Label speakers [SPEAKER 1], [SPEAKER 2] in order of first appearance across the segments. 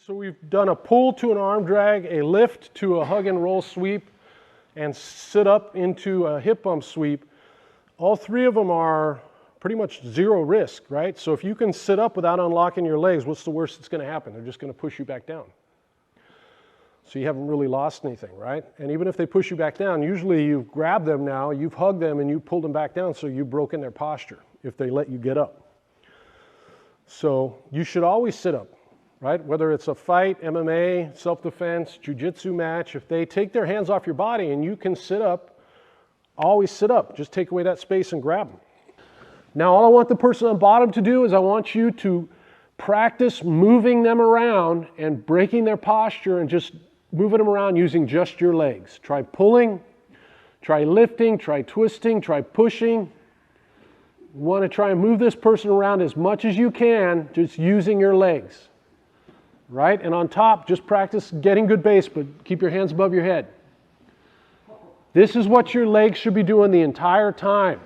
[SPEAKER 1] So we've done a pull to an arm drag, a lift to a hug and roll sweep, and sit up into a hip bump sweep. All three of them are pretty much zero risk, right? So if you can sit up without unlocking your legs, what's the worst that's going to happen? They're just going to push you back down. So you haven't really lost anything, right? And even if they push you back down, usually you've grabbed them now, you've hugged them, and you pulled them back down, so you've broken their posture if they let you get up. So you should always sit up, right? Whether it's a fight, MMA, self-defense, jiu-jitsu match, if they take their hands off your body and you can sit up, always sit up. Just take away that space and grab them. Now all I want the person on bottom to do is I want you to practice moving them around and breaking their posture and just moving them around using just your legs. Try pulling, try lifting, try twisting, try pushing. You want to try and move this person around as much as you can, just using your legs. Right? And on top, just practice getting good base, but keep your hands above your head. This is what your legs should be doing the entire time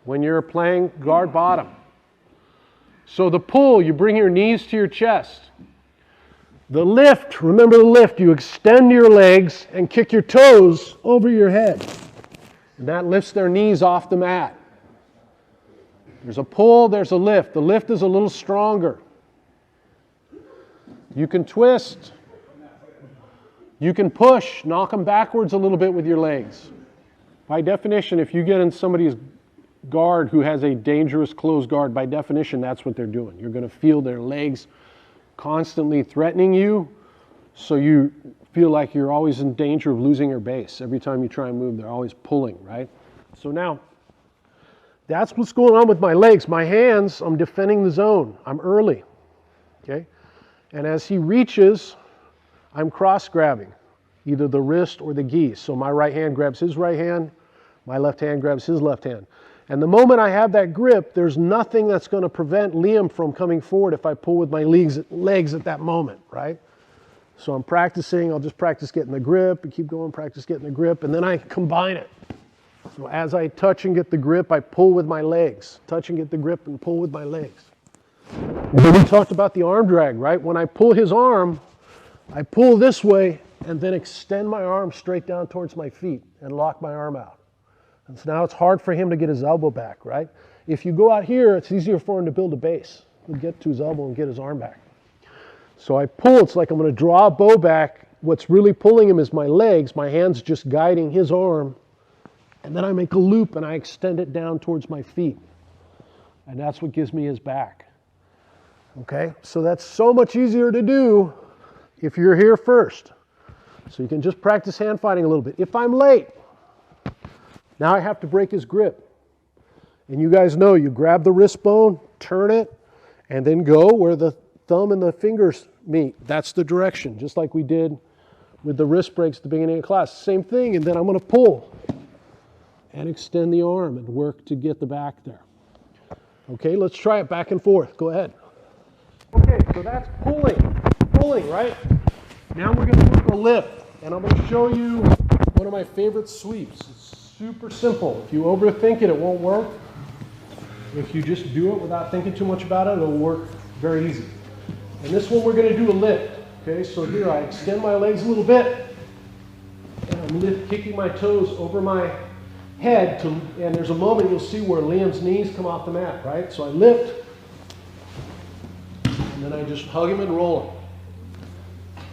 [SPEAKER 1] when you're playing guard bottom. So the pull, you bring your knees to your chest. The lift, remember the lift, you extend your legs and kick your toes over your head. And that lifts their knees off the mat. There's a pull, there's a lift. The lift is a little stronger. You can twist. You can push, knock them backwards a little bit with your legs. By definition, if you get in somebody's guard who has a dangerous closed guard, by definition, that's what they're doing. You're going to feel their legs constantly threatening you, so you feel like you're always in danger of losing your base. Every time you try and move, they're always pulling, right? So now, that's what's going on with my legs. My hands, I'm defending the zone. I'm early, okay? And as he reaches, I'm cross-grabbing, either the wrist or the gi. So my right hand grabs his right hand, my left hand grabs his left hand. And the moment I have that grip, there's nothing that's going to prevent Liam from coming forward if I pull with my legs at that moment, right? So I'm practicing, I'll just practice getting the grip and keep going, practice getting the grip, and then I combine it. So as I touch and get the grip, I pull with my legs. Touch and get the grip and pull with my legs. Then we talked about the arm drag, right? When I pull his arm, I pull this way and then extend my arm straight down towards my feet and lock my arm out. And so now it's hard for him to get his elbow back, right? If you go out here, it's easier for him to build a base. He'll get to his elbow and get his arm back. So I pull, it's like I'm going to draw a bow back. What's really pulling him is my legs. My hand's just guiding his arm. And then I make a loop and I extend it down towards my feet. And that's what gives me his back. Okay, so that's so much easier to do if you're here first. So you can just practice hand fighting a little bit. If I'm late, now I have to break his grip. And you guys know, you grab the wrist bone, turn it, and then go where the thumb and the fingers meet. That's the direction, just like we did with the wrist breaks at the beginning of class. Same thing, and then I'm going to pull and extend the arm and work to get the back there. Okay, let's try it back and forth. Go ahead. Okay, so that's pulling, right? Now we're going to work a lift, and I'm going to show you one of my favorite sweeps. It's super simple. If you overthink it, it won't work. If you just do it without thinking too much about it, it'll work very easy. And this one we're going to do a lift. Okay, so here I extend my legs a little bit, and I'm kicking my toes over my head, and there's a moment you'll see where Liam's knees come off the mat, right? So I lift, and then I just hug him and roll him.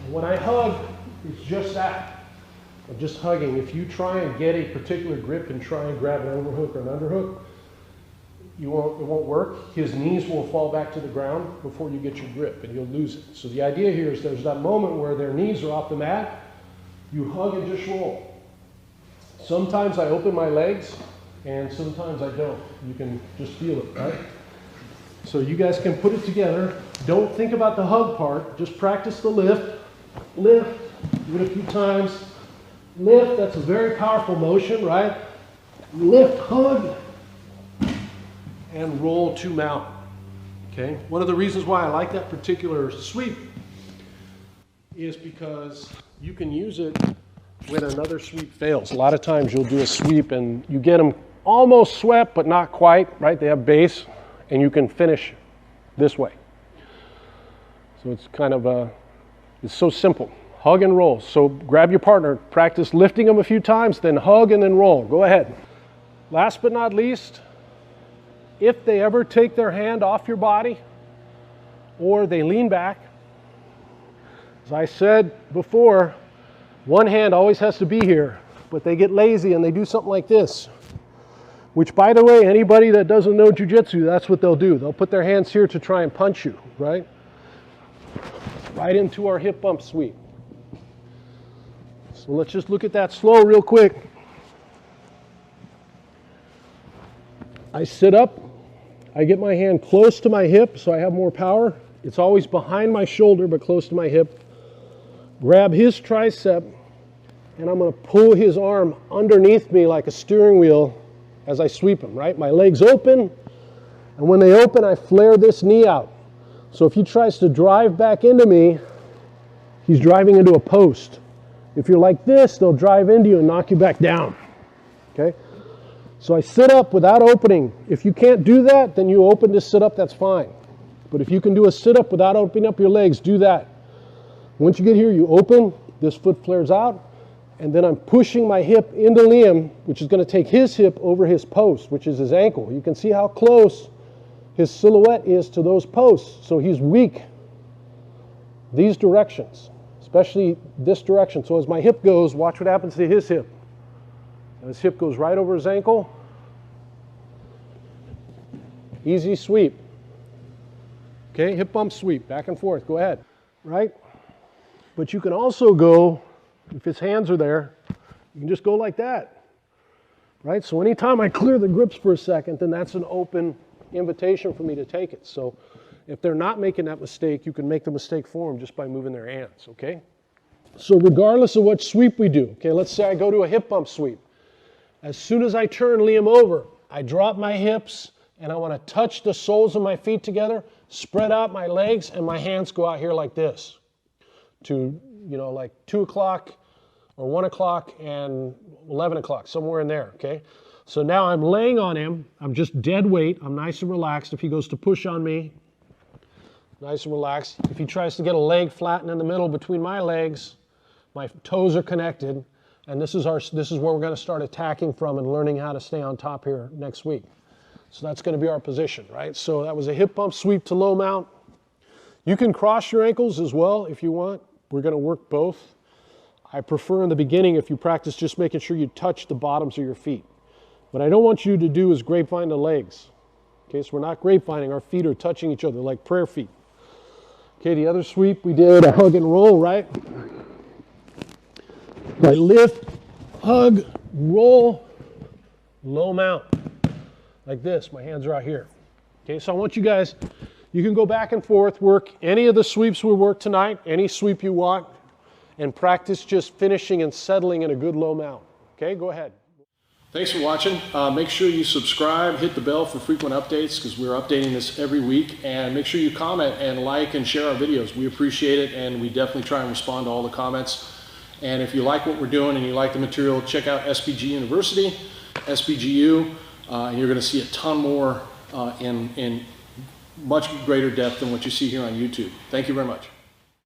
[SPEAKER 1] And when I hug, it's just that. I'm just hugging. If you try and get a particular grip and try and grab an overhook or an underhook, it won't work. His knees will fall back to the ground before you get your grip, and you'll lose it. So the idea here is there's that moment where their knees are off the mat, you hug and just roll. Sometimes I open my legs, and sometimes I don't. You can just feel it, right? So you guys can put it together. Don't think about the hug part. Just practice the lift. Lift. Do it a few times. Lift. That's a very powerful motion, right? Lift, hug, and roll to mount. Okay? One of the reasons why I like that particular sweep is because you can use it when another sweep fails. A lot of times you'll do a sweep and you get them almost swept, but not quite, right? They have base, and you can finish this way. So So it's kind of it's so simple. Hug and roll. So grab your partner, practice lifting them a few times, then hug and then roll. Go ahead. Last but not least, if they ever take their hand off your body or they lean back, as I said before, one hand always has to be here, but they get lazy and they do something like this, which, by the way, anybody that doesn't know jiu-jitsu, that's what they'll do. They'll put their hands here to try and punch you, right? Right into our hip bump sweep. So let's just look at that slow real quick. I sit up, I get my hand close to my hip so I have more power. It's always behind my shoulder but close to my hip. Grab his tricep and I'm going to pull his arm underneath me like a steering wheel as I sweep him, right? My legs open, and when they open I flare this knee out. So if he tries to drive back into me, he's driving into a post. If you're like this, they'll drive into you and knock you back down, okay? So I sit up without opening. If you can't do that, then you open to sit up, that's fine. But if you can do a sit up without opening up your legs, do that. Once you get here, you open, this foot flares out, and then I'm pushing my hip into Liam, which is going to take his hip over his post, which is his ankle. You can see how close his silhouette is to those posts, so he's weak. These directions, especially this direction. So as my hip goes, watch what happens to his hip. His hip goes right over his ankle. Easy sweep. Okay, hip bump sweep, back and forth, go ahead, right? But you can also go, if his hands are there, you can just go like that, right? So anytime I clear the grips for a second, then that's an open invitation for me to take it. So if they're not making that mistake, you can make the mistake for them just by moving their hands, okay? So regardless of what sweep we do, okay, let's say I go to a hip bump sweep. As soon as I turn Liam over, I drop my hips and I want to touch the soles of my feet together, spread out my legs, and my hands go out here like this to, you know, like 2 o'clock or 1 o'clock and 11 o'clock, somewhere in there, okay? So now I'm laying on him. I'm just dead weight. I'm nice and relaxed. If he goes to push on me, nice and relaxed. If he tries to get a leg flattened in the middle between my legs, my toes are connected. And this is where we're going to start attacking from and learning how to stay on top here next week. So that's going to be our position, right? So that was a hip bump sweep to low mount. You can cross your ankles as well if you want. We're going to work both. I prefer in the beginning, if you practice, just making sure you touch the bottoms of your feet. What I don't want you to do is grapevine the legs. Okay, so we're not grapevining. Our feet are touching each other like prayer feet. Okay, the other sweep we did a hug and roll, right? I lift, hug, roll, low mount, like this. My hands are out here. Okay, so I want you guys, you can go back and forth, work any of the sweeps we worked tonight, any sweep you want, and practice just finishing and settling in a good low mount. Okay, go ahead. Thanks for watching. Make sure you subscribe, hit the bell for frequent updates because we're updating this every week, and make sure you comment and like and share our videos. We appreciate it, and we definitely try and respond to all the comments. And if you like what we're doing and you like the material, check out SBG University, SBGU, and you're going to see a ton more in much greater depth than what you see here on YouTube. Thank you very much.